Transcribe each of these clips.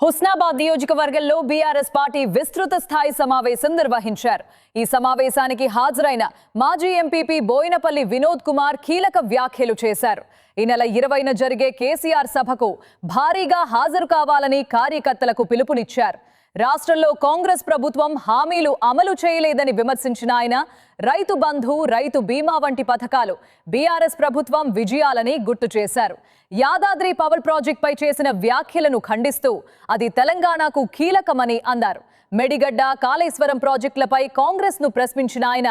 హుస్నాబాద్ నియోజకవర్గంలో BRS party విస్తృత స్థాయి సమావేశం నిర్వహించారు. ఈ సమావేశానికి హాజరైన మాజీ ఎంపీపీ బోయినపల్లి వినోద్ కుమార్ కీలక వ్యాఖ్యలు చేశారు. ఈ నెల 20న జరిగే కేసీఆర్ సభకు భారీగా హాజరు కావాలని కార్యకర్తలకు పిలుపునిచ్చారు. రాష్ట్రంలో కాంగ్రెస్ ప్రభుత్వం హామీలు అమలు చేయలేదని విమర్శించిన ఆయన రైతు బంధు, రైతు బీమా వంటి పథకాలు బీఆర్ఎస్ ప్రభుత్వం విజయాలని గుర్తు చేశారు. యాదాద్రి పవర్ ప్రాజెక్టుపై చేసిన వ్యాఖ్యలను ఖండిస్తూ అది తెలంగాణకు కీలకమని అన్నారు. మెడిగడ్డ, కాళేశ్వరం ప్రాజెక్టులపై కాంగ్రెస్ ను ప్రశ్నించిన ఆయన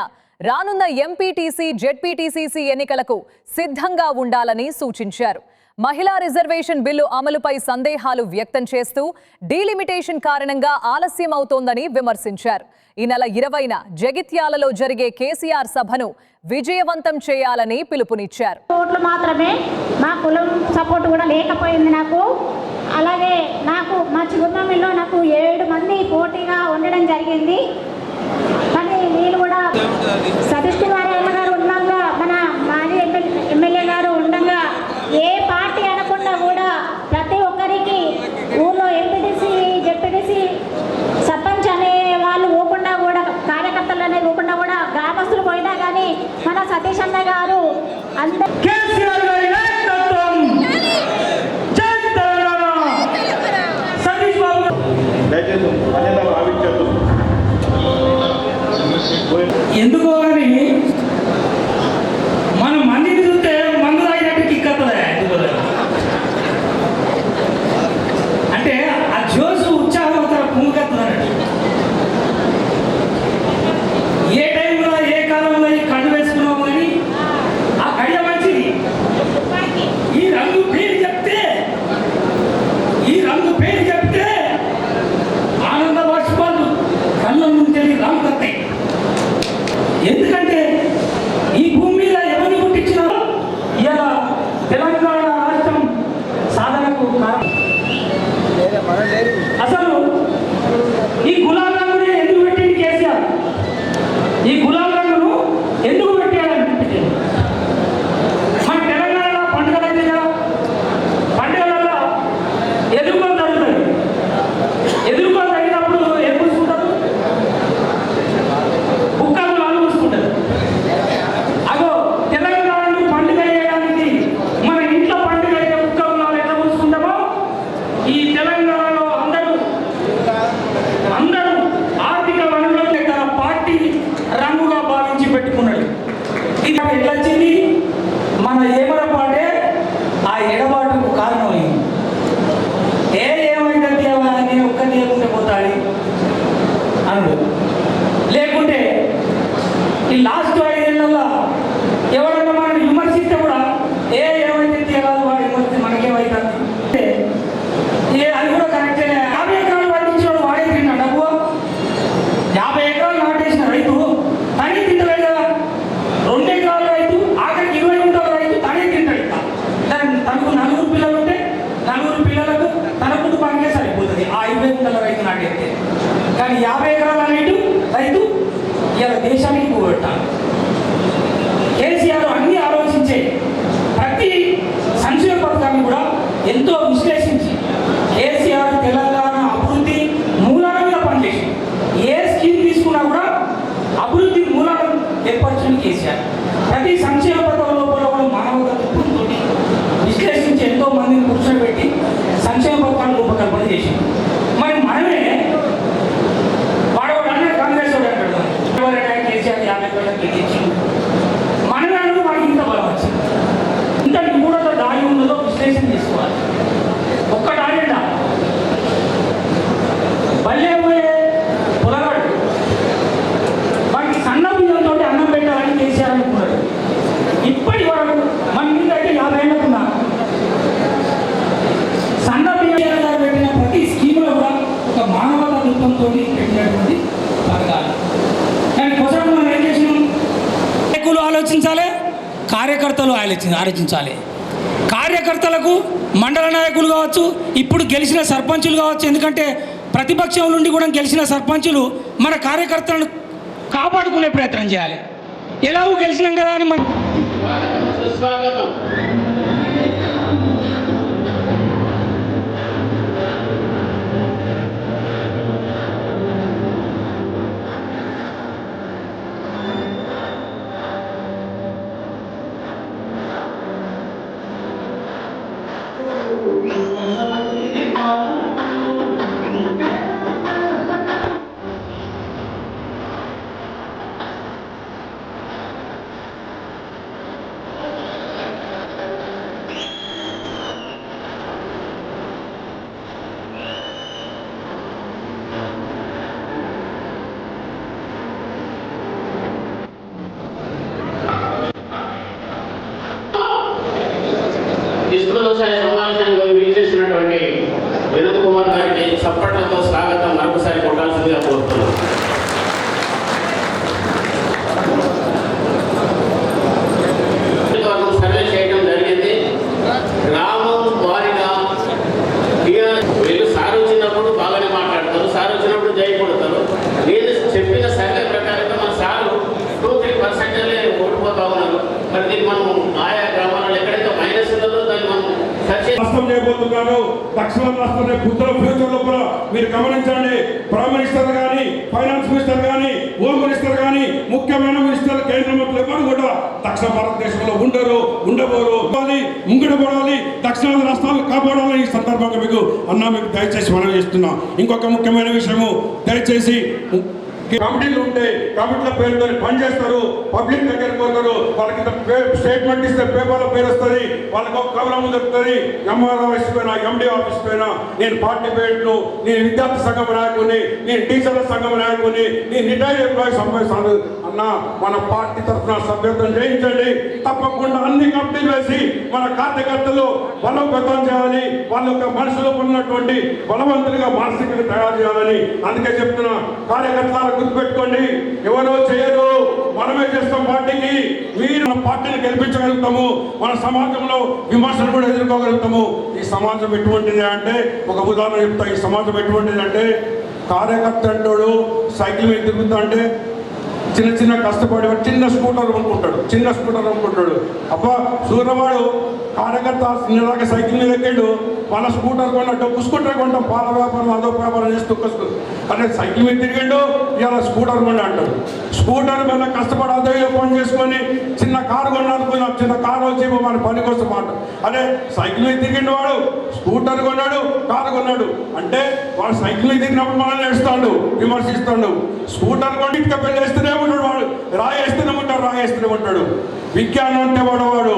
రానున్న ఎంపీటీసీ, జెడ్పీటీసీ ఎన్నికలకు సిద్ధంగా ఉండాలని సూచించారు. మహిళా రిజర్వేషన్ బిల్లు అమలుపై సందేహాలు వ్యక్తం చేస్తూ డీలిమిటేషన్ కారణంగా ఆలస్యం అవుతోందని విమర్శించారు. ఈ నెల 20న జగిత్యాలలో జరిగే కేసీఆర్ సభను విజయవంతం చేయాలని పిలుపునిచ్చారు. ఓట్లు మాత్రమే, మా కులం సపోర్ట్ కూడా లేకపోయింది నాకు. అలాగే నాకు మా చిగుర్మమిలో నాకు 7 మంది పోటీగా ఉండడం జరిగింది. కానీ వీళ్ళు కూడా సతీష్ కుమార్ గారు ఉండగా, మన మాజీ ఎమ్మెల్యే గారు ఉండగా ఏ పార్టీ అనకుండా కూడా ప్రతి ఒక్కరికి ఊళ్ళో ఎంపీటీసీ, జెడ్పీటీసీ, సర్పంచ్ అనే వాళ్ళు పోకుండా కూడా, కార్యకర్తలు అనేది పోకుండా కూడా గ్రామస్తులు పోయినా కానీ మన సతీష్ అన్న గారు ఎందుకో అని మనం మందిని చూస్తే మందు తాగినట్టు కిక్కతలే. అంటే ఆ జోసు ఉత్సాహం అవుతారు పుంగుకెత్తున్నట్టు. ఏ టైంలో ఏ కాలంలో ఈ కళ్ళు వేసుకున్నాము కానీ ఆ గడియ మంచిది. ఈ రంగు పేరు చెప్తే ఆనంద బాష్పాలు కళ్ళ నుంచి రాము కత్తాయి. ఎందుకంటే ఈ భూమి మీద ఎవరిని పుట్టించినారో ఇలా తెలంగాణ రాష్ట్రం సాధనకు అసలు ఈ గులాబీ రంగుని ఎందుకు పెట్టింది కేసీఆర్? ఈ గులాబీ రంగును ఎందుకు పెట్టాలని మన తెలంగాణలో పండుగలు అయితే కదా, పండుగలలో ఎదుర్కొని జరుగుతుంది. ఎదుర్కొని జరిగినప్పుడు ఏం పూసుకుంటారు? బుక్కలు వాళ్ళు పూసుకుంటారు. అగో తెలంగాణను పండుగ చేయడానికి మన ఇంట్లో పండుగ అయితే బుక్కలు వాళ్ళు ఎట్లా పూసుకుంటామో ఈ తెలంగాణలో అందరూ ఆర్థిక వనరుల దగ్గర పార్టీ రంగుగా భావించి పెట్టుకున్నాడు. ఇది ఎట్లా వచ్చింది? మన ఏమరపాటే ఆ ఎడబాటుకు కారణమైంది. ఏమైందంటే నేను ఒక్కరిని ఏముంటే పోతాడు అన్నాడు. లేకుంటే ఈ లాస్ట్ 5 ఏళ్ళల్లో ఎవరైనా మనల్ని విమర్శిస్తే కూడా ఏమైతే తీరాలి వాడు విమర్శిస్తే మనకేమవుతుంది? అది కూడా కరెక్టే. 50 ఎకరాలు పండించిన వాడే తిన్నా డబ్బు. 50 ఎకరాలు నాటేసిన రైతు తనే తింటలేదు కదా. 2 ఎకరాల రైతు, ఆఖరికి 20 గుంటల రైతు తనే తింటాడు. తనకు 4 పిల్లలు ఉంటే 4 పిల్లలకు తన కుటుంబానికే సరిపోతుంది ఆ 20 గుంటల రైతు నాటేస్తే. కానీ 50 ఎకరాల రైతు ఇలా దేశానికి పోగొట్టాలి. కేసీఆర్ అన్ని ఆలోచించే ప్రతి సంక్షేమ పథకాన్ని కూడా ఎంతో విశ్లేషించి కేసీఆర్ తెలంగాణ అభివృద్ధి మూలాల మీద పనిచేసి ఏ స్కీమ్ తీసుకున్నా కూడా అభివృద్ధి మూలాలను ఏర్పరచుకుని కేసీఆర్ ప్రతి సంక్షేమ పథకం లోపల కూడా మానవత దృక్పథంతో విశ్లేషించి ఎంతో మందిని కూర్చోబెట్టి సంక్షేమ పథకాలను రూపకల్పన చేసింది. మరి మనమే వాడవాడు అంటే కాంగ్రెస్ వాడు అంటాడు కేసీఆర్ 50 కోట్లకు గెలిచి మనమే మనకి ఇంత బలం వచ్చింది. ఇంత నిగూఢత దాగి ఉన్నదో విశ్లేషణ చేసుకోవాలి. ఒక్కటి ఆగండా బల్లే పోయే పొలగాడు వాడికి సన్న బియ్యంతో అన్నం పెట్టాలని కేసీఆర్ అనుకున్నాడు. ఇప్పటి వరకు మన మీద అయితే 50 ఏళ్ళకున్నా సన్న బియ్యం గారు పెట్టిన ప్రతి స్కీమ్లో కూడా ఒక మానవతా రూపంతో పెట్టినటువంటి పథకాలు. కానీ కోసం మనం ఏం చేసినాం? నాయకులు ఆలోచించాలి, కార్యకర్తలు ఆలోచించాలి. కార్యకర్తలకు మండల నాయకులు కావచ్చు, ఇప్పుడు గెలిచిన సర్పంచులు కావచ్చు. ఎందుకంటే ప్రతిపక్షం నుండి కూడా గెలిచిన సర్పంచులు మన కార్యకర్తలను కాపాడుకునే ప్రయత్నం చేయాలి. ఎలాగో గెలిచినాం కదా అని విస్తృత స్థాయి సమావేశానికి విచ్చేసినటువంటి వినోద్ కుమార్ గారికి చప్పట్లతో స్వాగతం మరొకసారి కొట్టాల్సిందిగా కోరుతున్నాను. సర్వే చేయడం జరిగింది. గ్రామం వారిగా వీళ్ళు సార్ వచ్చినప్పుడు బాగానే మాట్లాడతారు, సార్ వచ్చినప్పుడు జై కొడతారు. వీళ్ళు చెప్పిన సర్వే ప్రకారంగా మన సారు 2-3% ఓడిపోతా ఉన్నారు. మరి దీన్ని మనం ఆయా గ్రామాలలో ఎక్కడైతే మైనస్ ఉన్నదో దాన్ని మనం నష్టం చేయబోతున్నారు. దక్షిణ రాష్ట్రంలో పుత్ర ఫ్యూచర్ లో కూడా మీరు గమనించండి. ప్రైమ్ మినిస్టర్ కానీ, ఫైనాన్స్ మినిస్టర్ కానీ, హోమ్ మినిస్టర్ కానీ, ముఖ్యమైన మినిస్టర్, కేంద్ర మంత్రులు ఎవరు కూడా దక్షిణ భారతదేశంలో ఉండరు, ఉండబోరు. ముంగడబడాలి, దక్షిణాది రాష్ట్రాలు కాపాడాలని ఈ సందర్భంగా మీకు దయచేసి మనవి చేస్తున్నాం. ఇంకొక ముఖ్యమైన విషయము, దయచేసి కమిటీలు ఉంటే కమిటీల పేరుతో పనిచేస్తారు, పబ్లిక్ దగ్గరికి పోతారు. వాళ్ళకి స్టేట్మెంట్ ఇస్తే పేపర్లో పేరు వస్తుంది, వాళ్ళకి ఒక కవరం దొరుకుతుంది. ఎంఆర్ఓ ఆఫీస్ పైన, ఎండి ఆఫీస్ పైన నేను పార్టీ పేరును, నేను విద్యార్థి సంఘం నాయకుని, నేను టీచర్ల సంఘం నాయకుని, నేను రిటైర్డ్ ఎంప్లాయీస్ సంపాదిస్తాను అన్న మన పార్టీ తరఫున సభ్యత్వం చేయించండి. తప్పకుండా అన్ని కమిటీలు వేసి మన కార్యకర్తలు బలోపేతం చేయాలి. వాళ్ళ యొక్క మనసులో ఉన్నటువంటి బలవంతులుగా మానసికంగా తయారు చేయాలని అందుకే చెప్తున్నా. కార్యకర్తల గుర్తుపెట్టుకోండి, ఎవరో చేయరు, మనమే చేస్తాం పార్టీకి. మీరు మన పార్టీని గెలిపించగలుగుతాము, మన సమాజంలో విమర్శలు కూడా ఎదుర్కోగలుగుతాము. ఈ సమాజం ఎటువంటిది అంటే, ఒక ఉదాహరణ చెప్తా. ఈ సమాజం ఎటువంటిది అంటే, కార్యకర్త అంటాడు సైకిల్ మీద తిరుగుతా అంటే చిన్న కష్టపడి చిన్న స్కూటర్ అనుకుంటాడు. అబ్బా సూర్యవాడు కార్యకర్త నిన్నదాకా సైకిల్ మీద ఎక్కాడు, మన స్కూటర్ కొన్నట్టు స్కూటర్ కొంటాం, పాల వ్యాపారం అదో వ్యాపారం చేస్తూ అంటే సైకిల్ మీద తిరిగిండు, ఇలా స్కూటర్ కొన్నా అంటాడు. స్కూటర్ మీద కష్టపడి అదే పని చేసుకొని చిన్న కారు కొన్నాడుకున్నా, చిన్న కారు వచ్చి మన పని కోసం మాట. అదే సైకిల్ మీద తిరిగిండు వాడు, స్కూటర్ కొన్నాడు, కారు కొన్నాడు. అంటే వాడు సైకిల్ మీద తిరిగినప్పుడు మనల్ని నేర్స్తాడు, విమర్శిస్తాడు. స్కూటర్ కొని ఇటుక పెళ్లి వేస్తూనే ఉంటాడు, వాడు రాయేస్తూనే ఉంటాడు. విజ్ఞానం అంటే వాడు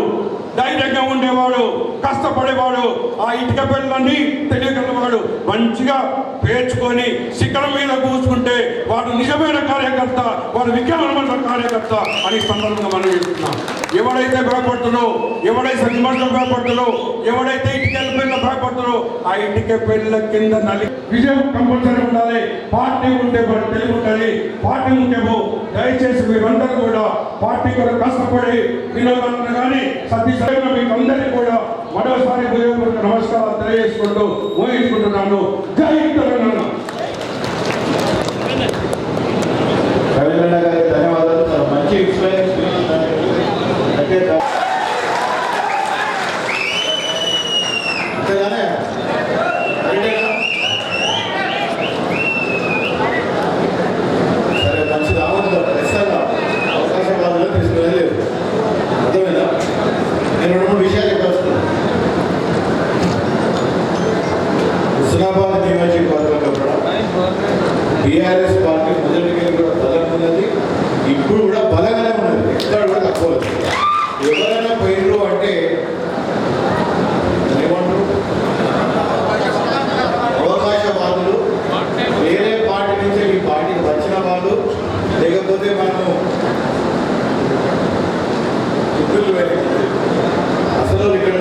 ధైర్యంగా ఉండేవాడు, కష్టపడేవాడు. ఆ ఇటుక పెళ్ళన్నీ తెలియగలవాడు. మంచిగా పేర్చుకొని శిఖరం మీద కూర్చుకుంటే వాడు నిజమైన కార్యకర్త, వాడు విజ్ఞానమైన కార్యకర్త అని సందర్భంగా మనం చెప్తున్నాం. ఎవడైతే భయపడుతుందో, ఎవడైతే విమర్శలు భయపడుతుందో, ఎవడైతే ఇటుక పెళ్ళ భయపడుతుందో ఆ ఇటుక పెళ్ళ కింద విజయం కంపల్సరీ ఉండాలి. పార్టీ ఉంటే మనకు తెలివి ఉంటుంది. పార్టీ ఉంటేమో దయచేసి మీరందరూ కూడా పార్టీ కొరకు కష్టపడి వినోదాలను కానీ సతీష్ మీకు అందరికీ కూడా మరోసారి హృదయపూర్వక నమస్కారాలు తెలియజేసుకుంటూ ఊహించుకుంటున్నాను. జై తెలంగాణ. రవీంద్ర గారి ధన్యవాదాలు. చాలా మంచి ఎక్స్పీరియన్స్. అంతేగానే సరే మంచిది. ఖచ్చితంగా అవకాశం వాళ్ళలో తీసుకునేది అర్థమైనా. నేను 2-3 విషయాలు చెప్పేస్తున్నాను. హుస్నాబాద్ నియోజకవర్గంలో కూడా బీఆర్ఎస్ పార్టీ మొదటికి కూడా బలం ఉన్నది, ఇప్పుడు కూడా బలంగానే ఉన్నది, ఎక్కడ కూడా తక్కువ. ఎవరైనా పోయినరు అంటే ఏమంటారు, అవకాశవాదులు, వేరే పార్టీ నుంచి ఈ పార్టీకి వచ్చిన వాళ్ళు, లేకపోతే మనము చుట్టూ వెళ్ళి అసలు ఇక్కడ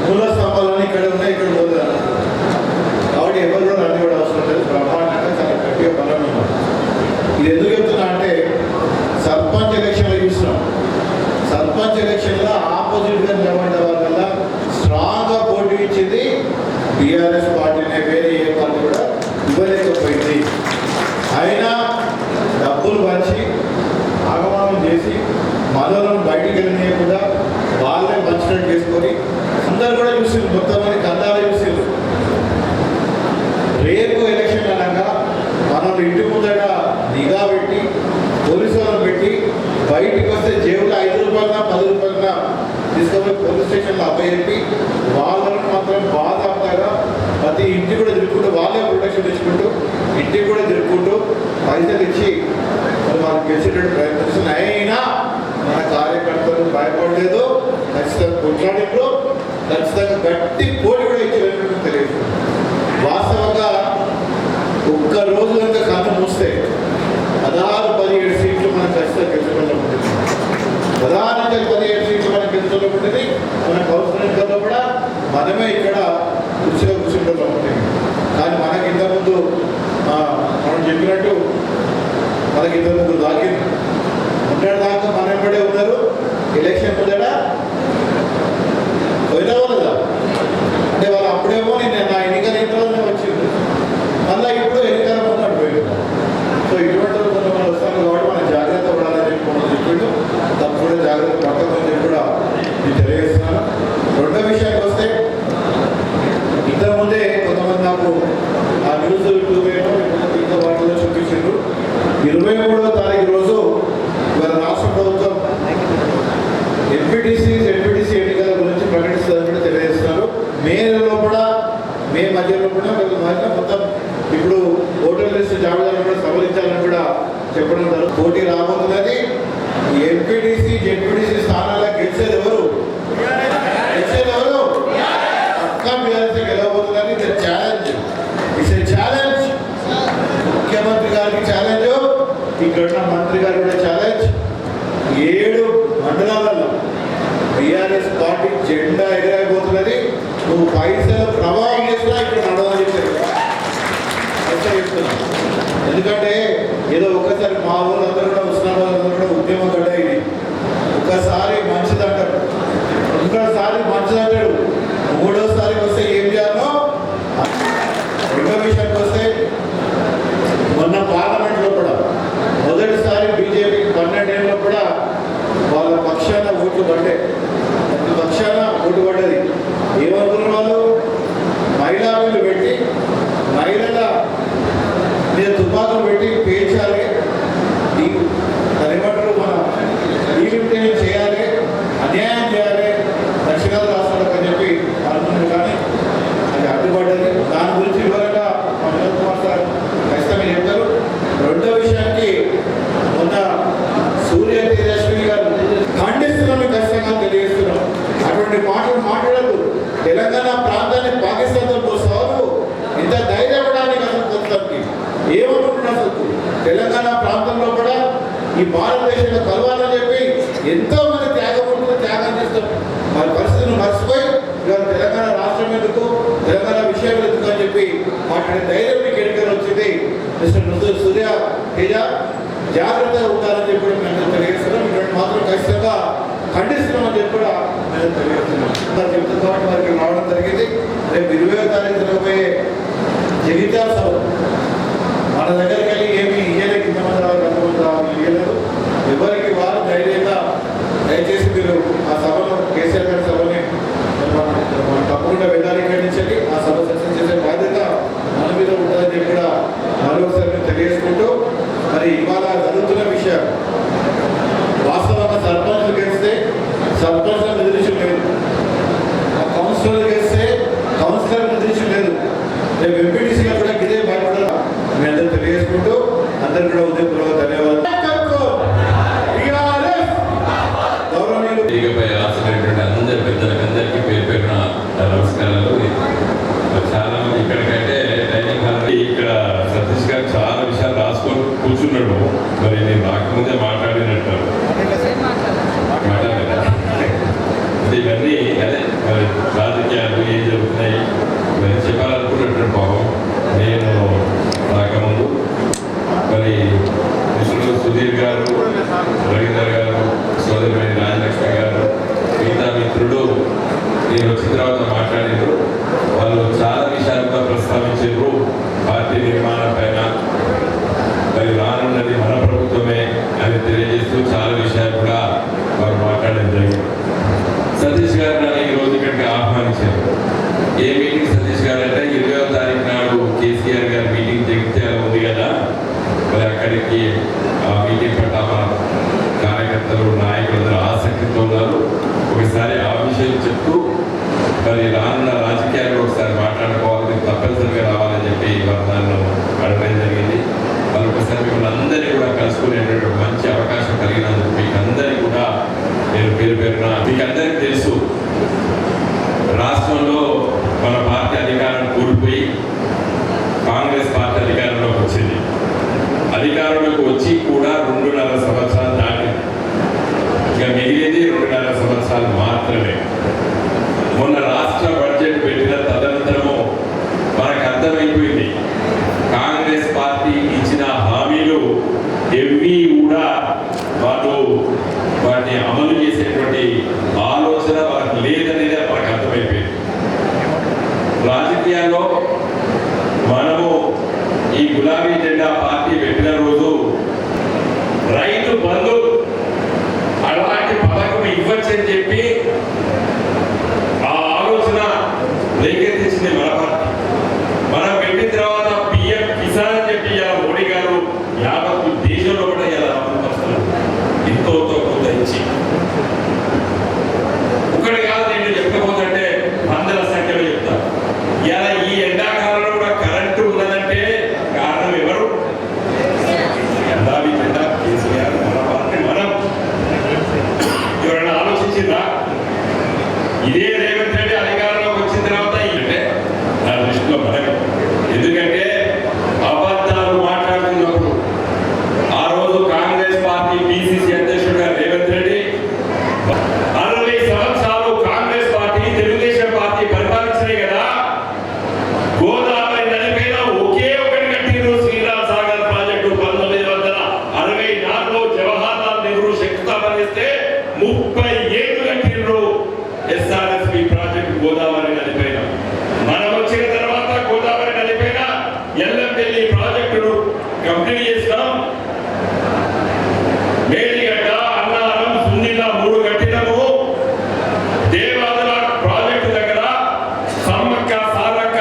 మూల స్తంభాలని ఇక్కడ ఉన్నాయి, ఇక్కడ పోతారు. కాబట్టి ఎవరు కూడా అన్ని కూడా అవసరం లేదు. బ్రహ్మాండంగా చాలా గట్టిగా బలం ఉన్నారు. ఇది ఎందుకు చెప్తున్నా అంటే, సర్పంచ్ ఎలక్షన్లో చూస్తున్నాం. సర్పంచ్ ఎలక్షన్లో ఆపోజిట్గా నిలబడ్డ వాళ్ళ స్ట్రాంగ్గా పోటీ ఇచ్చింది బీఆర్ఎస్ పార్టీనే, వేరే ఏ పార్టీ కూడా ఇవ్వలేకపోయింది. అయినా డబ్బులు పంచి ఆగమనం చేసి మనలను బయటికి వెళ్ళినప్పుడు వాళ్ళే పంచినట్టు చేసుకొని అందరు కూడా చూసింది, మొత్తం మంది కందాలు చూసింది. రేపు ఎలక్షన్ అనగా మనల్ని ఇంటి ముందట నిఘా పెట్టి, పోలీసు వాళ్ళని పెట్టి, బయటికి వస్తే జేబులో 5 రూపాయల 10 రూపాయల తీసుకొని పోలీస్ స్టేషన్లో అప్పచెప్పి వాళ్ళని మాత్రం ఖచ్చితంగా గట్టి పోటీ కూడా ఇచ్చేటట్టు తెలియదు. వాస్తవంగా ఒక్క రోజు కనుక కన్ను మూస్తే 16-17 సీట్లు మనం ఖచ్చితంగా గెలుచుకోవడం ఉంటుంది. 16-17 సీట్లు మనం గెలుచుకోవడం ఉంటుంది. మన కౌన్సిలర్లో కూడా మనమే ఇక్కడ కుర్చీలో కూర్చుంటూ ఉంటుంది. కానీ మనకి ఇంతకుముందు మనం చెప్పినట్టు మనకి ఇంతకుముందు దాకింది ఉంటాడు దాకా మన ఎప్పుడే ఉన్నారు. ఎలక్షన్ ముందట పోయిన వాళ్ళదా అంటే వాళ్ళు అప్పుడేమో నేను నా ఎన్నికల ఇంట్లోనే వచ్చింది, మళ్ళీ ఇప్పుడు ఎన్నికల ముందు అడిపోయింది. సో ఇటువంటి కొంతమంది వస్తాను కాబట్టి మనం జాగ్రత్త పడాలని చెప్పి మనం చెప్పిండు. తప్పకుండా జాగ్రత్త పడతామని చెప్పి కూడా నేను తెలియజేస్తున్నాను. రెండో విషయానికి వస్తే ఇంతకుముందే కొంతమంది నాకు ఆ న్యూస్ యూట్యూబ్లో ఇంకా వాటిలో చూపించారు. 23వ తారీఖు రోజు ఇవాళ రాష్ట్ర ప్రభుత్వం ఎంపీటీసీ ఎన్నికల గురించి ప్రకటిస్తుందని కూడా తెలియజేస్తున్నారు. మే నెలలో కూడా మే మధ్యలో కూడా మొత్తం ఇప్పుడు ఓటర్ లిస్టు జాబితాను కూడా సవరించాలని కూడా చెప్పడం జరుగుతుంది. పోటీ రాబోతున్నది. ఎంపీటీసీ జెడ్పీటీసీ స్థానాల్లో గెలిచేది ఎవరు? పక్కా బీఆర్ఎస్ గెలవబోతున్నది. ఛాలెంజ్ ముఖ్యమంత్రి గారికి ఛాలెంజ్, ఇక్కడ మంత్రి గారు కూడా ఛాలెంజ్. 7 మండలాలలో బీఆర్ఎస్ పార్టీ జెండా ఎగరైపోతున్నది. నువ్వు పైసలు ప్రభావం చేసినా ఇక్కడ నడవని చెప్తున్నా. ఎందుకంటే ఏదో ఒక్కసారి మా ఊళ్ళందరూ కూడా ఉస్మానాబాద్ కూడా ఉద్యమం గడ్డ ఇది. ఒక్కసారి మంచిదంటాడు, ఇంకోసారి మంచిదంటాడు, మూడోసారి వస్తే ఏం చేయాలో. రెండో విషయానికి వస్తే మొన్న పార్లమెంట్లో కూడా మొదటిసారి బీజేపీకి 12 ఏళ్ళలో కూడా వాళ్ళ పక్షాన ఓట్లు పడ్డాయి. ప్రతి పక్షాన ఓటు పడ్డది. ఏమనుకున్న వాళ్ళు మహిళా బిల్లు పెట్టి మహిళల మీద తుపాకులు పెట్టి పేర్చాలి, ఏమంటారు మన డీలిమిటేషన్ చేయాలి, అన్యాయం చేయాలి దక్షిణాది రాష్ట్రాలకు అని చెప్పి అనుకున్నారు. కానీ అది అడ్డుపడ్డది. దాని గురించి వివరంగా వినోద్ కుమార్ సార్ ఖచ్చితంగా చెప్తారు. రెండో విషయానికి మొన్న సూర్య తేజస్వి గారు ఖండిస్తున్నాను, ఖచ్చితంగా తెలియజేస్తున్నాం. అటువంటి మాటలు మాట్లాడదు. తెలంగాణ ప్రాంతాన్ని పాకిస్తాన్తో పోసారు. ఇంత ధైర్యం పడడానికి అసలు కొంతకి ఏమనుకుంటున్నారు? అసలు తెలంగాణ ప్రాంతంలో కూడా ఈ భారతదేశంలో కలవాలని చెప్పి ఎంతో మంది త్యాగం చేస్తాం. వారి పరిస్థితులను మర్చిపోయి ఇవాళ తెలంగాణ రాష్ట్రం ఎందుకు, తెలంగాణ విషయం ఎందుకు అని చెప్పి మాట్లాడే ధైర్యం మీకు ఎన్నికలు వచ్చింది. మిస్టర్ సూర్య తేజ జాగ్రత్తగా ఉండాలని చెప్పి కూడా మేము తెలియజేస్తున్నాం. ఇటువంటి మాత్రం ఖచ్చితంగా ఖండిస్తున్నామని చెప్పి కూడా మేము తెలియజేస్తున్నాం. చెప్తుంది కాబట్టి వారికి రావడం జరిగింది. రేపు 20వ తారీఖు జరగబోయే జగిత్యాల సభ మన దగ్గరికి వెళ్ళి ఏమి ఇయ్యలేదు, ఇంతమంది రావాలి అంతమంది రావాలి ఇయ్యలేదు. ఎవరికి వారు ధైర్యంగా దయచేసి మీరు ఆ సభలో కేసీఆర్ గారి సభని మనం తప్పకుండా వెళ్ళాలి. ఇక్కడి నుంచి వెళ్ళి ఆ సభ సక్సెస్ చేసే బాధ్యత మన మీద ఉంటుందని చెప్పి కూడా మరొకసారి మేము తెలియజేసుకుంటూ, మరి ఇవాళ జరుగుతున్న విషయం వాస్తవంగా సర్పంచ్లు గెలిస్తే సర్పంచ్ల నిధులు లేదు, కౌన్సిలర్లు గెలిస్తే కౌన్సిలర్ నిధులు లేదు. రేపు ఎంపీటీసీగా కూడా ఇదే భయపడాలి. మీ అందరూ తెలియజేసుకుంటూ అందరు కూడా ఉదయపూర్వక ధన్యవాదాలు. అందరి పెద్దలకు అందరికీ పేరు పేరున నమస్కారాలు. చాలా మంది ఇక్కడికంటే ట్రైనింగ్ హాల్ ఇక్కడ సతీష్ గారు చాలా విషయాలు రాసుకొని కూర్చున్నాడు. మరి నేను రాకముందే మాట్లాడినట్టు ఇవన్నీ అదే మరి రాజకీయాలు ఏం జరుగుతున్నాయి మరి చెప్పాలనుకున్నట్టు పాపం నేను రాకముందు మరి మిత్రులు సుధీర్ గారు, రవీందర్ గారు, సోదరి రాజలక్ష్మి గారు, మిగతా మిత్రులు నేను వచ్చిన తర్వాత మాట్లాడారు. వాళ్ళు చాలా విషయాలుగా ప్రస్తావించారు. పార్టీ నిర్మాణం పైన మరి రానున్నది మన ప్రభుత్వమే అని తెలియజేస్తూ చాలా విషయాలు కూడా వారు మాట్లాడడం జరిగింది. సతీష్ గారు నన్ను ఈరోజు ఇక్కడికి ఆహ్వానించారు. ఏ మీటింగ్ సతీష్ గారు అంటే 20వ తారీఖు నాడు కేసీఆర్ గారి మీటింగ్ జగిత్యాల ఉంది కదా, మరి అక్కడికి ఆ మీటింగ్ పట్ల మన కార్యకర్తలు నాయకులందరూ ఆసక్తితో ఉన్నారు. ఒకసారి ఆ విషయం చెప్తూ మరి రానున్న రాజకీయాలు ఒకసారి మాట్లాడుకోవాలి, తప్పనిసరిగా రావాలని చెప్పి వారు నన్ను అడగడం జరిగింది. వాళ్ళు ఒకసారి మిమ్మల్ని అందరినీ కూడా కలుసుకునేటువంటి మంచి అవకాశం కలిగినందుకు మీకు అందరికీ కూడా నేను పేరు పేరున మీకు అందరికీ తెలుసు రాష్ట్రంలో కంప్లీట్ చేస్తాం. మేడిగడ్డ, అన్నారం, సున్నిల 3 కట్టినము. దేవాదుల ప్రాజెక్టు దగ్గర సమ్మక్క, సారక్క,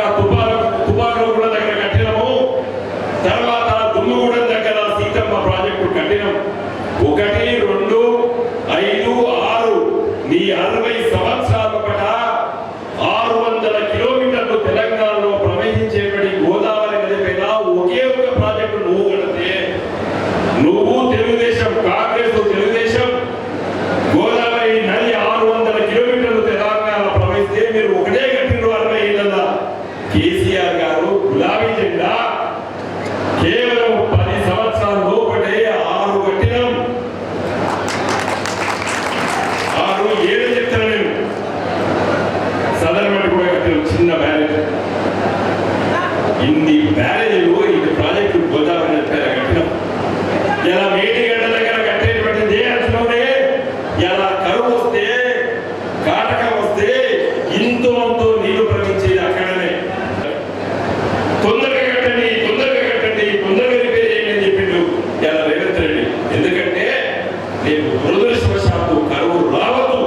తుపాకుల దగ్గర కట్టినము. తర్వాత దుమ్ముగూడెం దగ్గర సీతమ్మ ప్రాజెక్టు కట్టినం. 1, 2, 5, 6 నీ 60 సంవత్సరాల పట 600 కిలోమీటర్లు తెలంగాణలో ప్రవహించేటువంటి గోదావరి నది పైన ఒకే ఒక ప్రాజెక్టు నువ్వు కడితే, నువ్వు తెలుగుదేశం, కాంగ్రెస్ తెలుగుదేశం, గోదావరి నది 600 కిలోమీటర్లు తెలంగాణ ప్రవహిస్తే మీరు ఒకటే కట్టిన 60 ఏళ్ళ కేసీఆర్ గారు గులాబీ జెండా కేవలం 10 సంవత్సరాల లోపటే 6 కట్టినాం. 6, 7 చెప్తాను నేను. సదరమటి కూడా కట్టినాం, చిన్న బ్యారేజ్. ఇన్ని బ్యారేజీలు, ఇన్ని ప్రాజెక్టు గోదావరి నది పైన కట్టినాం. ఇలా మేడిగడ్డ దగ్గర కట్టేటువంటిది అంటున్నానే, ఇలా కరువు వస్తే, కాటకం వస్తే ఇంతో నీళ్లు ప్రవహించేది అక్కడనే. తొందరగా కట్టండి, తొందరగా రిపేర్ చేయండి అని చెప్పిండు ఇలా రేవంత్ రెడ్డి. ఎందుకంటే రేపు దురదృష్టవశాత్తు కరువు రావద్దు.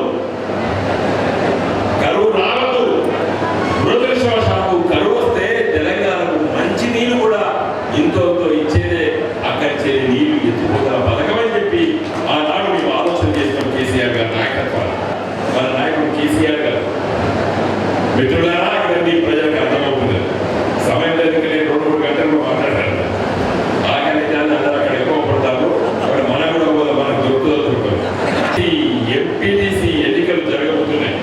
దురదృష్టవశాత్తు కరువు వస్తే తెలంగాణకు మంచి నీళ్లు కూడా ఇంతో ఇచ్చేదే, అక్కడి నీళ్లు ఎత్తుకోగల పథకం అని చెప్పి ఆనాడు మేము ఆలోచన చేస్తాం. కేసీఆర్ గారి నాయకత్వాన్ని, మన నాయకుడు కేసీఆర్ గారు. మిత్రులారా, ఇవన్నీ ప్రజలకు అర్థమవుతుంది. సమయం లేదు, నేను 2-3 గంటల్లో మాట్లాడాను. ఆఖరి దాన్ని అందరూ అక్కడ ఎక్కువ పడతారు. అక్కడ మనం కూడా పోదాం, మనకు దొరుకుతుంది. ఈ ఎంపీటీసీ ఎన్నికలు జరగబోతున్నాయి.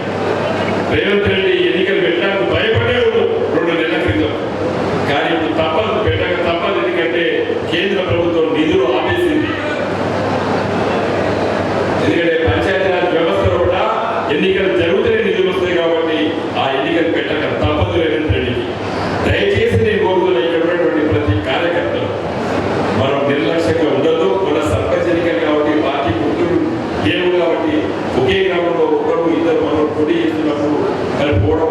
రేవంత్ రెడ్డి ఎన్నికలు పెట్టడానికి భయపడేవాడు 2 నెలల క్రితం. కానీ ఇప్పుడు పెట్టక తప్పదు. ఎందుకంటే కేంద్ర ప్రభుత్వం నిధులు ఆపేసింది. ఎందుకంటే పంచాయతీరాజ్ వ్యవస్థలో కూడా ఎన్నికలు జరుగుతూనే నిధులు వస్తాయి. కాబట్టి ఆ ఎన్నికలు పెట్టక తప్పదు రేవంత్ రెడ్డికి. దయచేసి నేను కోరుతున్నా, ఇక్కడ ఉన్నటువంటి ప్రతి కార్యకర్తలు మనం నిర్లక్ష్యంగా ఉండదు. మన సర్పంచ్ ఎన్నికలు కాబట్టి పార్టీ గుర్తులు లేవు కాబట్టి ఒకే గ్రామంలో 1, 2 మనం పోటీ చేస్తున్నప్పుడు మరి పోవడం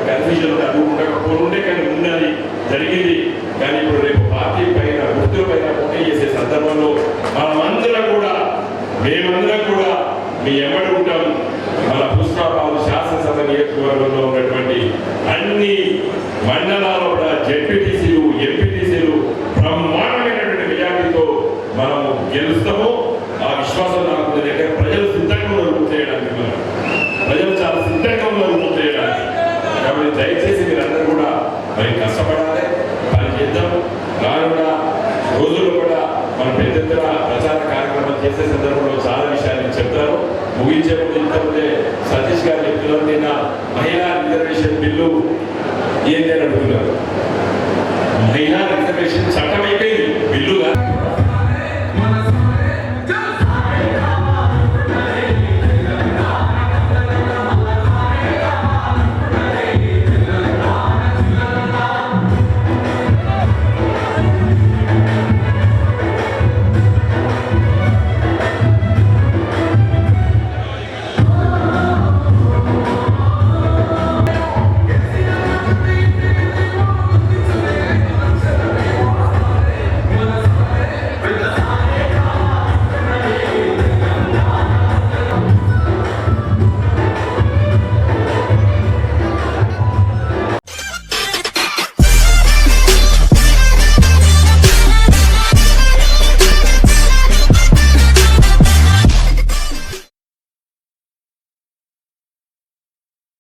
కన్ఫ్యూజన్ అది ఉండకపోతుండే, కానీ ఉన్నది జరిగింది. కానీ ఇప్పుడు రేపు పార్టీ పైన గుర్తుల పైన పోటీ చేసే సందర్భంలో మేమందరం కూడా మీ ఎమ్మడి ఉంటాం. మన హుస్నాబాద్ శాసనసభ నియోజకవర్గంలో ఉన్నటువంటి అన్ని మండలాల్లో కూడా జెడ్పీటీసీలు, ఎంపీటీసీలు బ్రహ్మాండమైనటువంటి మెజార్టీతో మనము గెలుస్తాము. ఆ విశ్వాసం నాకు దగ్గర ప్రజలు సిద్ధంగా ఉన్నారు చేయడానికి. ప్రజలు చాలా సిద్ధంగా ఉన్నారు చేయడానికి. కాబట్టి దయచేసి మీరందరూ కూడా మరి కష్టపడాలి, పని చేద్దాం. రానున్న రోజుల్లో కూడా మన పెద్ద ఎత్తున ప్రచార కార్యక్రమాలు చేసే సందర్భంలో చాలా విషయాలు చెప్తారు. ముగించే ముందు ఇంతకుముందే సతీష్ గారు చెప్తున్నారు, నిన్న మహిళా రిజర్వేషన్ బిల్లు ఏంటి అని అడుగుతున్నారు. మహిళా రిజర్వేషన్